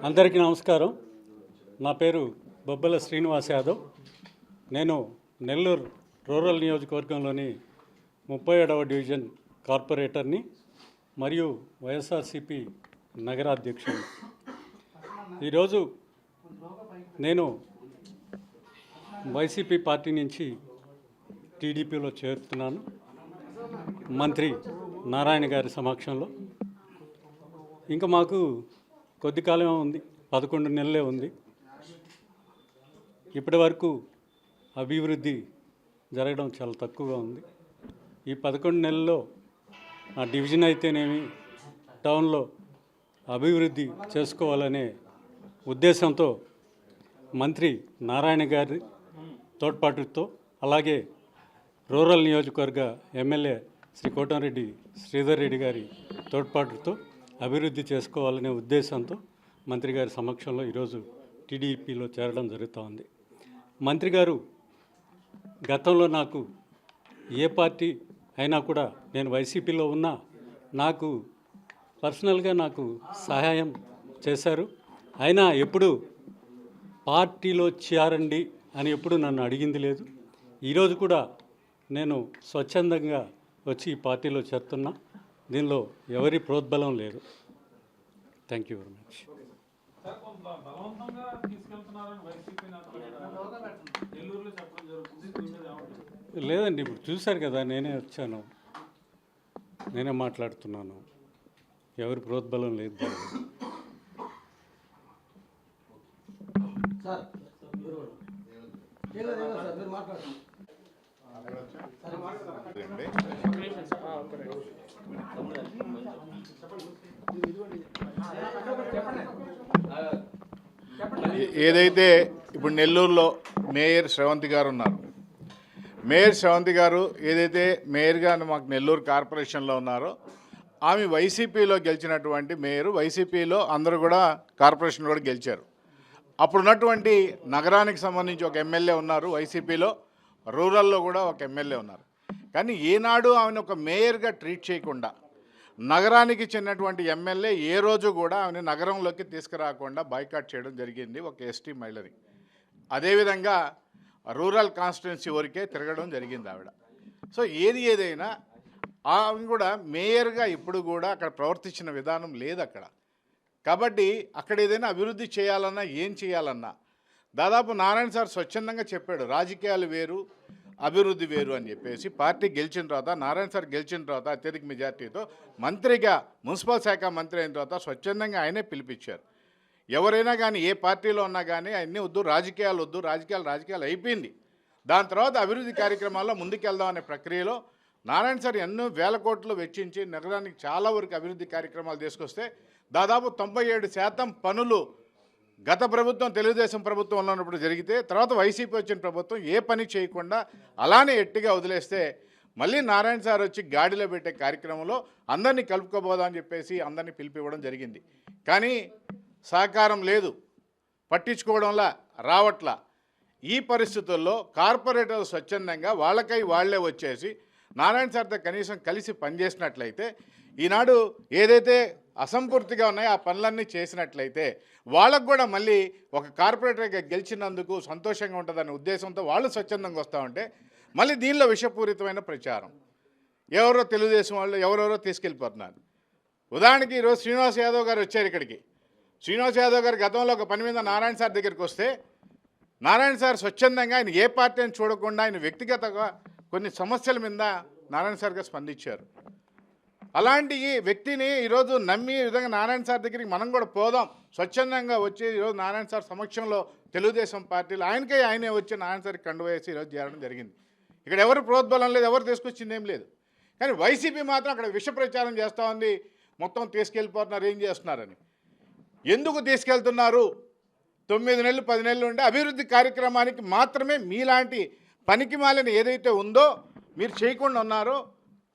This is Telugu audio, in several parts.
అందరికీ నమస్కారం. నా పేరు బొబ్బల శ్రీనివాస్ యాదవ్. నేను నెల్లూరు రూరల్ నియోజకవర్గంలోని 37వ డివిజన్ కార్పొరేటర్ని మరియు వైఎస్ఆర్సీపీ నగరాధ్యక్షుడిని. ఈరోజు నేను వైసీపీ పార్టీ నుంచి టీడీపీలో చేరుతున్నాను. మంత్రి నారాయణ గారి సమక్షంలో. ఇంకా మాకు కొద్ది కాలమే ఉంది, 11 నెలలే ఉంది. ఇప్పటి వరకు అభివృద్ధి జరగడం చాలా తక్కువగా ఉంది. ఈ 11 నెలల్లో ఆ డివిజన్ అయితేనేమి, టౌన్లో అభివృద్ధి చేసుకోవాలనే ఉద్దేశంతో మంత్రి నారాయణ గారి తోడ్పాటుతో, అలాగే రూరల్ నియోజకవర్గ ఎమ్మెల్యే శ్రీ కోటంరెడ్డి శ్రీధర్ రెడ్డి గారి తోడ్పాటుతో అభివృద్ధి చేసుకోవాలనే ఉద్దేశంతో మంత్రి గారి సమక్షంలో ఈరోజు టీడీపీలో చేరడం జరుగుతోంది. మంత్రి గారు గతంలో నాకు ఏ పార్టీ అయినా కూడా, నేను వైసీపీలో ఉన్నా నాకు పర్సనల్గా నాకు సహాయం చేశారు. అయినా ఎప్పుడు పార్టీలో చేరండి అని ఎప్పుడు నన్ను అడిగింది లేదు. ఈరోజు కూడా నేను స్వచ్ఛందంగా వచ్చి ఈ పార్టీలో చేరుతున్నా. దీనిలో ఎవరి ప్రోద్బలం లేదు. Thank you very much. లేదండి, ఇప్పుడు చూశారు కదా, నేనే వచ్చాను, నేనే మాట్లాడుతున్నాను. ఎవరి ప్రోద్బలం లేదు. ఏదైతే ఇప్పుడు నెల్లూరులో మేయర్ శ్రవంతి గారు ఉన్నారు, మేయర్ శ్రవంతి గారు ఏదైతే మేయర్గా మాకు నెల్లూరు కార్పొరేషన్లో ఉన్నారో, ఆమె వైసీపీలో గెలిచినటువంటి మేయర్. వైసీపీలో అందరూ కూడా కార్పొరేషన్ కూడా గెలిచారు. అప్పుడున్నటువంటి నగరానికి సంబంధించి ఒక ఎమ్మెల్యే ఉన్నారు వైసీపీలో, రూరల్లో కూడా ఒక ఎమ్మెల్యే ఉన్నారు. కానీ ఈనాడు ఆమెను ఒక మేయర్గా ట్రీట్ చేయకుండా, నగరానికి చెందినటువంటి ఎమ్మెల్యే ఏ రోజు కూడా ఆమెను నగరంలోకి తీసుకురాకుండా బాయ్కాట్ చేయడం జరిగింది ఒక ఎస్టీ మహిళని. అదేవిధంగా రూరల్ కాన్స్టిట్యున్సీ వరకే తిరగడం జరిగింది ఆవిడ. సో ఏదైనా ఆమె కూడా మేయర్గా ఇప్పుడు కూడా అక్కడ ప్రవర్తించిన విధానం లేదు అక్కడ. కాబట్టి అక్కడ ఏదైనా అభివృద్ధి చేయాలన్నా, ఏం చేయాలన్నా దాదాపు నారాయణ సార్ స్వచ్ఛందంగా చెప్పాడు, రాజకీయాలు వేరు, అభివృద్ధి వేరు అని చెప్పేసి. పార్టీ గెలిచిన తర్వాత, నారాయణ సార్ గెలిచిన తర్వాత అత్యధిక మెజార్టీతో మంత్రిగా, మున్సిపల్ శాఖ మంత్రి అయిన తర్వాత స్వచ్ఛందంగా ఆయనే పిలిపించారు. ఎవరైనా కానీ, ఏ పార్టీలో ఉన్నా కానీ అన్నీ వద్దు, రాజకీయాలు వద్దు, రాజకీయాలు అయిపోయింది. దాని తర్వాత అభివృద్ధి కార్యక్రమాల్లో ముందుకెళ్దాం అనే ప్రక్రియలో నారాయణ సార్ ఎన్నో వేల కోట్లు వెచ్చించి నగరానికి చాలా వరకు అభివృద్ధి కార్యక్రమాలు తీసుకొస్తే దాదాపు 97% పనులు గత ప్రభుత్వం, తెలుగుదేశం ప్రభుత్వంలో ఉన్నప్పుడు జరిగితే, తర్వాత వైసీపీ వచ్చిన ప్రభుత్వం ఏ పని చేయకుండా అలానే ఎట్టిగా వదిలేస్తే, మళ్ళీ నారాయణ సార్ వచ్చి గాడిలో పెట్టే కార్యక్రమంలో అందరినీ కలుపుకోబోదామని చెప్పేసి అందరినీ పిలిపివ్వడం జరిగింది. కానీ సహకారం లేదు, పట్టించుకోవడంలా, రావట్లా. ఈ పరిస్థితుల్లో కార్పొరేటర్లు స్వచ్ఛందంగా వాళ్ళకై వాళ్లే వచ్చేసి నారాయణ సార్తో కనీసం కలిసి పనిచేసినట్లయితే, ఈనాడు ఏదైతే అసంపూర్తిగా ఉన్నాయో ఆ పనులన్నీ చేసినట్లయితే వాళ్ళకు కూడా మళ్ళీ ఒక కార్పొరేటర్గా గెలిచినందుకు సంతోషంగా ఉంటుందనే ఉద్దేశంతో వాళ్ళు స్వచ్ఛందంగా వస్తూ ఉంటే, మళ్ళీ దీనిలో విషపూరితమైన ప్రచారం ఎవరో తెలుగుదేశం వాళ్ళు ఎవరెవరో తీసుకెళ్ళిపోతున్నారు. ఉదాహరణకి ఈరోజు శ్రీనివాస్ యాదవ్ గారు వచ్చారు ఇక్కడికి. శ్రీనివాస్ యాదవ్ గారు గతంలో ఒక పని మీద నారాయణ సార్ దగ్గరికి వస్తే, నారాయణ సార్ స్వచ్ఛందంగా ఆయన ఏ పార్టీ అని చూడకుండా ఆయన వ్యక్తిగతంగా కొన్ని సమస్యల మీద నారాయణ సార్ గారు స్పందించారు. అలాంటి వ్యక్తిని ఈరోజు నమ్మి ఈ విధంగా నారాయణ సార్ దగ్గరికి మనం కూడా పోదాం, స్వచ్ఛందంగా వచ్చి ఈరోజు నారాయణ సార్ సమక్షంలో తెలుగుదేశం పార్టీలు ఆయనే వచ్చి నారాయణ సార్కి కండువేసి ఈరోజు చేరడం జరిగింది. ఇక్కడ ఎవరు ప్రోద్బలం లేదు, ఎవరు తీసుకొచ్చింది ఏం లేదు. కానీ వైసీపీ మాత్రం అక్కడ విష ప్రచారం చేస్తూ ఉంది, మొత్తం తీసుకెళ్ళిపోతున్నారు, ఏం చేస్తున్నారని. ఎందుకు తీసుకెళ్తున్నారు? 9 నెలలు 10 నెలలు ఉంటే అభివృద్ధి కార్యక్రమానికి మాత్రమే మీలాంటి పనికి మాలిన ఏదైతే ఉందో మీరు చేయకుండా ఉన్నారో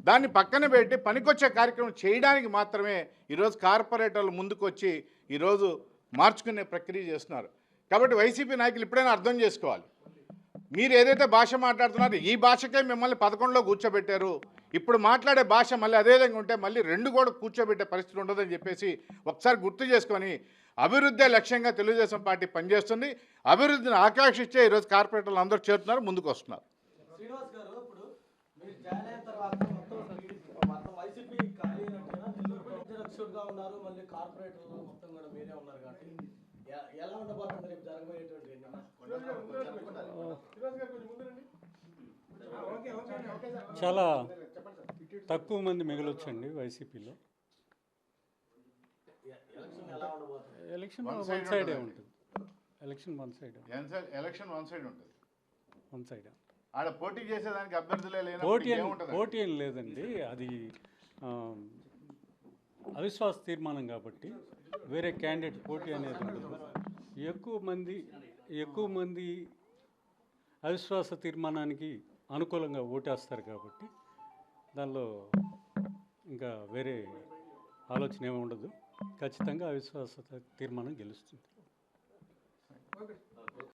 దాన్ని పక్కన పెట్టి పనికొచ్చే కార్యక్రమం చేయడానికి మాత్రమే ఈరోజు కార్పొరేటర్లు ముందుకు వచ్చి ఈరోజు మార్చుకునే ప్రక్రియ చేస్తున్నారు. కాబట్టి వైసీపీ నాయకులు ఇప్పుడైనా అర్థం చేసుకోవాలి. మీరు ఏదైతే భాష మాట్లాడుతున్నారో ఈ భాషకే మిమ్మల్ని 11లో కూర్చోబెట్టారు. ఇప్పుడు మాట్లాడే భాష మళ్ళీ అదే విధంగా ఉంటే మళ్ళీ రెండు కూడా కూర్చోబెట్టే పరిస్థితి ఉండదని చెప్పేసి ఒకసారి గుర్తు చేసుకొని అభివృద్ధి లక్ష్యంగా తెలుగుదేశం పార్టీ పనిచేస్తుంది. అభివృద్ధిని ఆకాంక్షించే ఈరోజు కార్పొరేటర్లు అందరూ చేరుతున్నారు, ముందుకు వస్తున్నారు. శ్రీనివాస్ గారు, ఇప్పుడు మీరు జాయిన్ అయిన తర్వాత మొత్తం వైసీపీ ఖాళీ అయినట్టుగా నెల్లూరు అధ్యక్షుడిగా ఉన్నారు, మళ్ళీ కార్పొరేటర్లు మొత్తం కూడా మీరే ఉన్నారు కాబట్టి ఎలా ఉండబోతుంది రేపు జరగబోయేటువంటి ఎన్నిక? చాలా తక్కువ మంది మిగలొచ్చండి వైసీపీలో. ఎలక్షన్ ఎలా ఉండబోతుంది? ఎలక్షన్ వన్ సైడే ఉంటుంది. Election one side election one side ఉంటుంది. వన్ సైడ్ ఆడ పోటీ చేసేదానికి అభ్యర్థులే పోటీ ఏం లేదండి. అది అవిశ్వాస తీర్మానం కాబట్టి వేరే క్యాండిడేట్ పోటీ అనేది ఉండదు. ఎక్కువ మంది అవిశ్వాస తీర్మానానికి అనుకూలంగా ఓటేస్తారు కాబట్టి దానిలో ఇంకా వేరే ఆలోచన ఏమి ఉండదు. ఖచ్చితంగా అవిశ్వాస తీర్మానం గెలుస్తుంది.